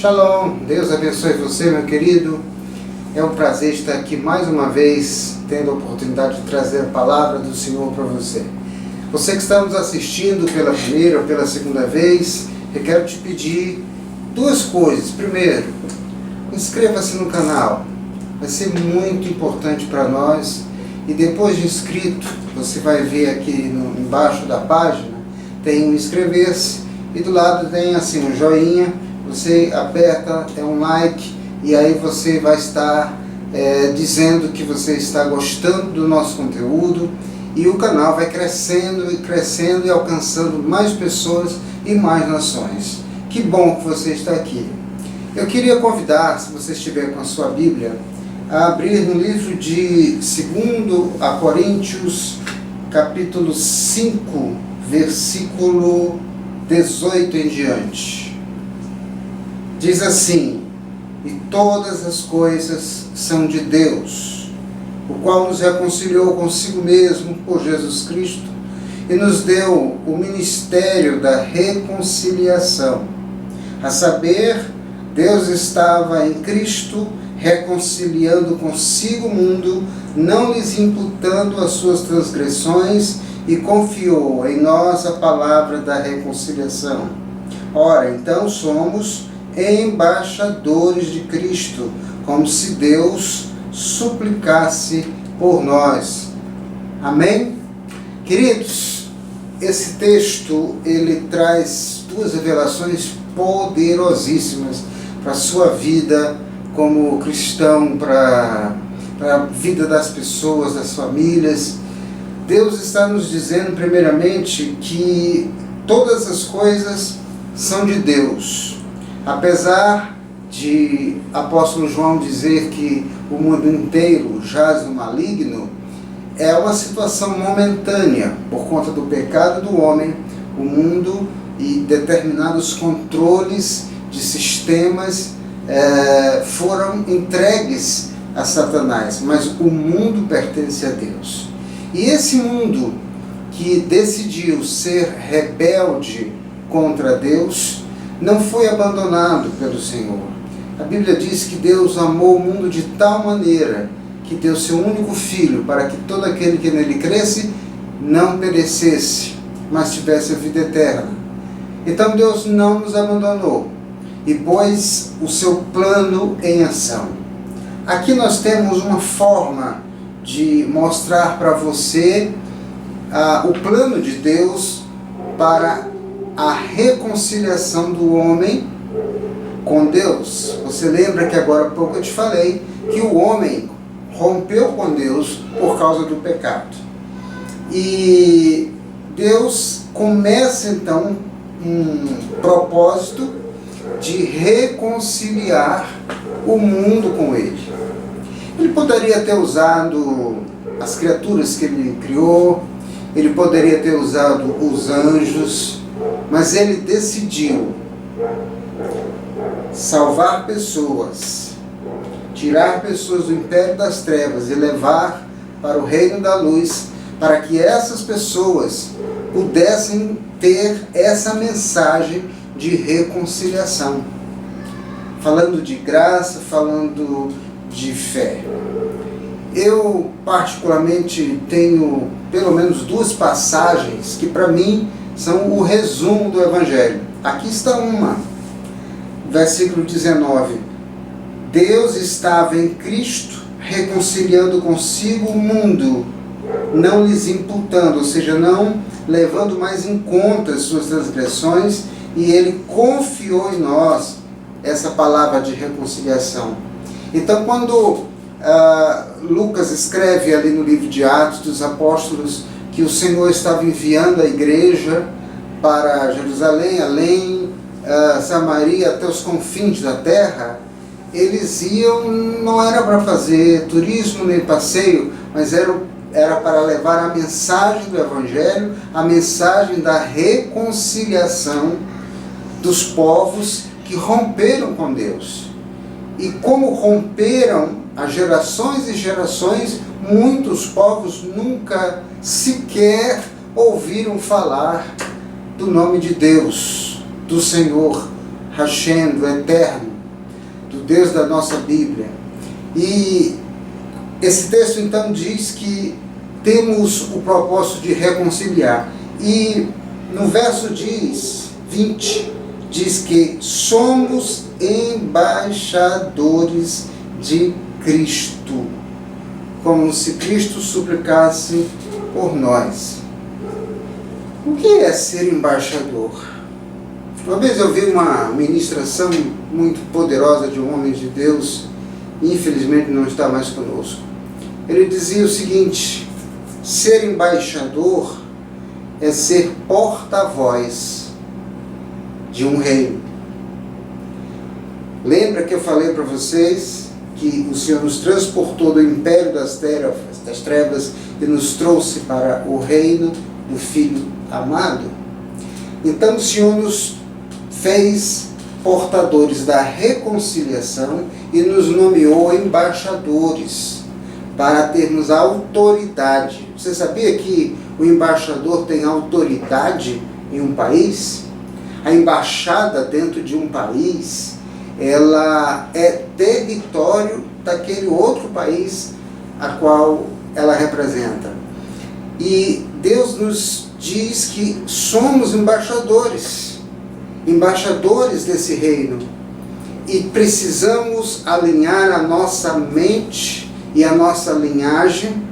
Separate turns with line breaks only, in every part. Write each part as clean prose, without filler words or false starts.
Shalom, Deus abençoe você, meu querido. É um prazer estar aqui mais uma vez, tendo a oportunidade de trazer a palavra do Senhor para você. Você que está nos assistindo pela primeira ou pela segunda vez, eu quero te pedir duas coisas. Primeiro, inscreva-se no canal, vai ser muito importante para nós. E depois de inscrito, você vai ver aqui embaixo da página, tem um inscrever-se e do lado tem assim um joinha. Você aperta, é um like, e aí você vai estar dizendo que você está gostando do nosso conteúdo, e o canal vai crescendo e crescendo e alcançando mais pessoas e mais nações. Que bom que você está aqui. Eu queria convidar, se você estiver com a sua Bíblia, a abrir no livro de 2 Coríntios, capítulo 5, versículo 18 em diante. Diz assim: e todas as coisas são de Deus, o qual nos reconciliou consigo mesmo por Jesus Cristo e nos deu o ministério da reconciliação. A saber, Deus estava em Cristo reconciliando consigo o mundo, não lhes imputando as suas transgressões, e confiou em nós a palavra da reconciliação. Ora, então somos embaixadores de Cristo, como se Deus suplicasse por nós. Amém? Queridos, esse texto ele traz duas revelações poderosíssimas para a sua vida como cristão, para a vida das pessoas, das famílias. Deus está nos dizendo primeiramente que todas as coisas são de Deus. Apesar de apóstolo João dizer que o mundo inteiro jaz no maligno, é uma situação momentânea. Por conta do pecado do homem, o mundo e determinados controles de sistemas foram entregues a Satanás, mas o mundo pertence a Deus. E esse mundo que decidiu ser rebelde contra Deus não foi abandonado pelo Senhor. A Bíblia diz que Deus amou o mundo de tal maneira que deu seu único filho para que todo aquele que nele cresce não perecesse, mas tivesse a vida eterna. Então Deus não nos abandonou e pôs o seu plano em ação. Aqui nós temos uma forma de mostrar para você o plano de Deus para a reconciliação do homem com Deus. Você lembra que agora há pouco eu te falei que o homem rompeu com Deus por causa do pecado. E Deus começa então um propósito de reconciliar o mundo com Ele. Ele poderia ter usado as criaturas que Ele criou, Ele poderia ter usado os anjos, mas Ele decidiu salvar pessoas, tirar pessoas do império das trevas e levar para o reino da luz, para que essas pessoas pudessem ter essa mensagem de reconciliação. Falando de graça, falando de fé. Eu particularmente tenho pelo menos duas passagens que para mim são o resumo do Evangelho. Aqui está uma, versículo 19. Deus estava em Cristo reconciliando consigo o mundo, não lhes imputando, ou seja, não levando mais em conta as suas transgressões, e Ele confiou em nós essa palavra de reconciliação. Então, quando Lucas escreve ali no livro de Atos dos Apóstolos que o Senhor estava enviando a igreja para Jerusalém, além Samaria, até os confins da terra, eles iam, não era para fazer turismo nem passeio, mas era para levar a mensagem do Evangelho, a mensagem da reconciliação dos povos que romperam com Deus. E como romperam há gerações e gerações, muitos povos nunca sequer ouviram falar do nome de Deus, do Senhor Hashem, do Eterno, do Deus da nossa Bíblia. E esse texto então diz que temos o propósito de reconciliar. E no verso 20, diz que somos embaixadores de Cristo, como se Cristo suplicasse por nós. O que é ser embaixador? Uma vez eu vi uma ministração muito poderosa de um homem de Deus, infelizmente não está mais conosco. Ele dizia o seguinte: ser embaixador é ser porta-voz de um reino. Lembra que eu falei para vocês que o Senhor nos transportou do império das trevas e nos trouxe para o reino do Filho amado? Então o Senhor nos fez portadores da reconciliação e nos nomeou embaixadores para termos autoridade. Você sabia que o embaixador tem autoridade em um país? A embaixada dentro de um país, ela é território daquele outro país a qual ela representa. E Deus nos diz que somos embaixadores desse reino, e precisamos alinhar a nossa mente e a nossa linguagem,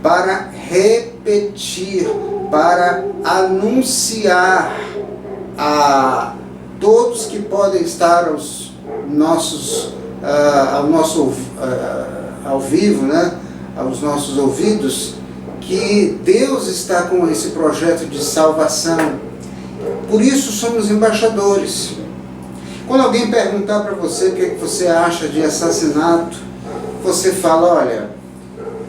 para repetir, para anunciar a todos que podem estar ao vivo, né, aos nossos ouvidos, que Deus está com esse projeto de salvação. Por isso somos embaixadores. Quando alguém perguntar para você o que você acha de assassinato, você fala: olha,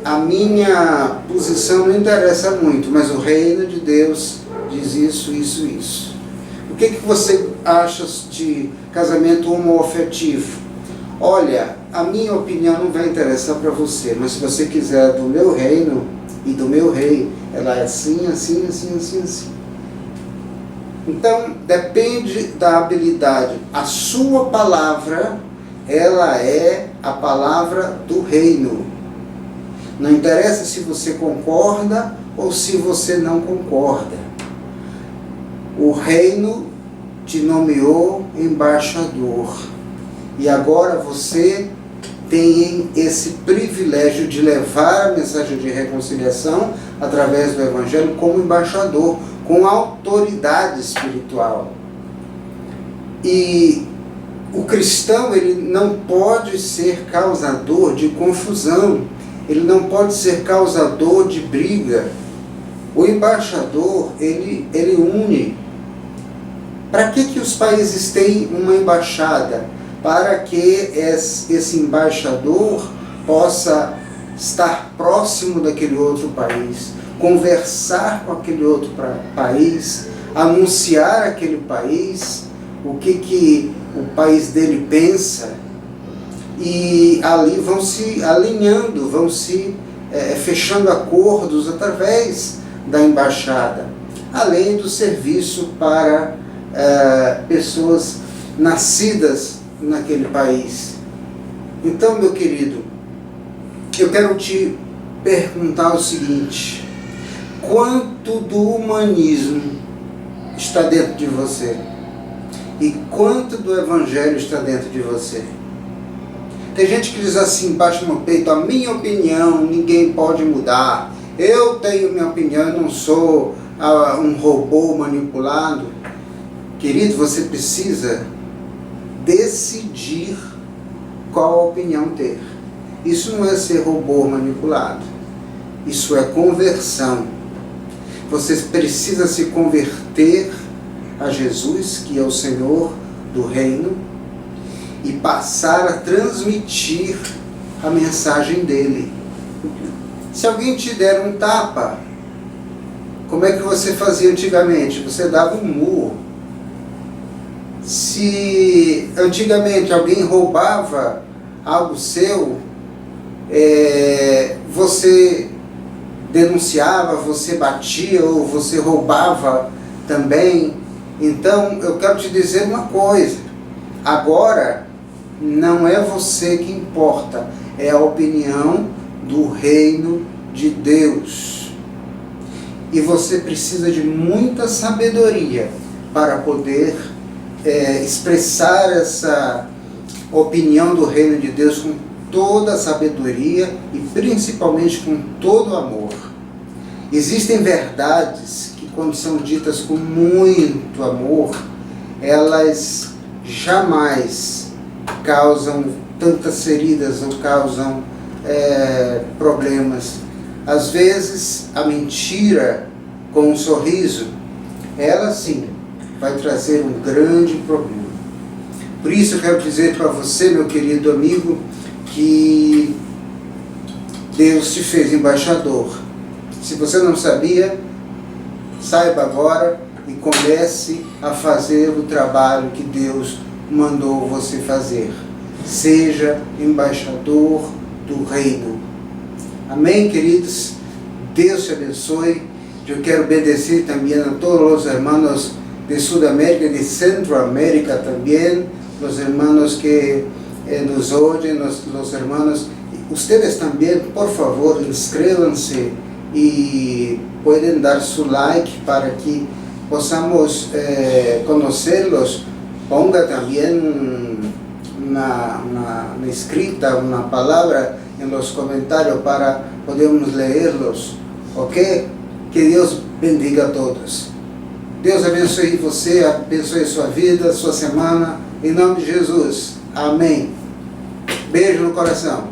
a minha posição não interessa muito, mas o reino de Deus diz isso, isso, isso. O que você acha de casamento homoafetivo? Olha, a minha opinião não vai interessar para você, mas se você quiser do meu reino e do meu rei, ela é assim, assim, assim, assim, assim. Então, depende da habilidade. A sua palavra, ela é a palavra do reino. Não interessa se você concorda ou se você não concorda. O reino te nomeou embaixador. E agora você tem esse privilégio de levar a mensagem de reconciliação através do Evangelho como embaixador, com autoridade espiritual. E o cristão, ele não pode ser causador de confusão, ele não pode ser causador de briga. O embaixador, ele une. Para que os países têm uma embaixada? Para que esse embaixador possa estar próximo daquele outro país, conversar com aquele outro país, anunciar aquele país o que o país dele pensa, e ali vão se alinhando, vão se fechando acordos através da embaixada, além do serviço para pessoas nascidas naquele país. Então, meu querido, eu quero te perguntar o seguinte: quanto do humanismo está dentro de você? E quanto do Evangelho está dentro de você? Tem gente que diz assim, baixa no peito: a minha opinião ninguém pode mudar, eu tenho minha opinião, eu não sou um robô manipulado. Querido, você precisa decidir qual opinião ter. Isso não é ser robô manipulado, isso é conversão. Você precisa se converter a Jesus, que é o Senhor do reino, e passar a transmitir a mensagem dele. Se alguém te der um tapa, como é que você fazia antigamente? Você dava um murro. Se antigamente alguém roubava algo seu, você denunciava, você batia ou você roubava também. Então, eu quero te dizer uma coisa. Agora, não é você que importa, é a opinião do reino de Deus. E você precisa de muita sabedoria para poder expressar essa opinião do reino de Deus com toda a sabedoria e principalmente com todo o amor. Existem verdades que, quando são ditas com muito amor, elas jamais causam tantas feridas ou causam problemas. Às vezes, a mentira com um sorriso, ela sim vai trazer um grande problema. Por isso eu quero dizer para você, meu querido amigo, que Deus te fez embaixador. Se você não sabia, saiba agora e comece a fazer o trabalho que Deus mandou você fazer. Seja embaixador do reino. Amém, queridos? Deus te abençoe. Eu quero obedecer também a todos os irmãos de Sudamérica e de Centroamérica também, os irmãos que nos oyen, los hermanos. Ustedes também, por favor, inscrevam-se e podem dar su like para que possamos conhecê-los. Ponga também na escrita uma palavra nos comentários para podermos lerlos, ok? Que Deus bendiga a todos. Deus abençoe você, abençoe sua vida, sua semana, em nome de Jesus. Amém. Beijo no coração.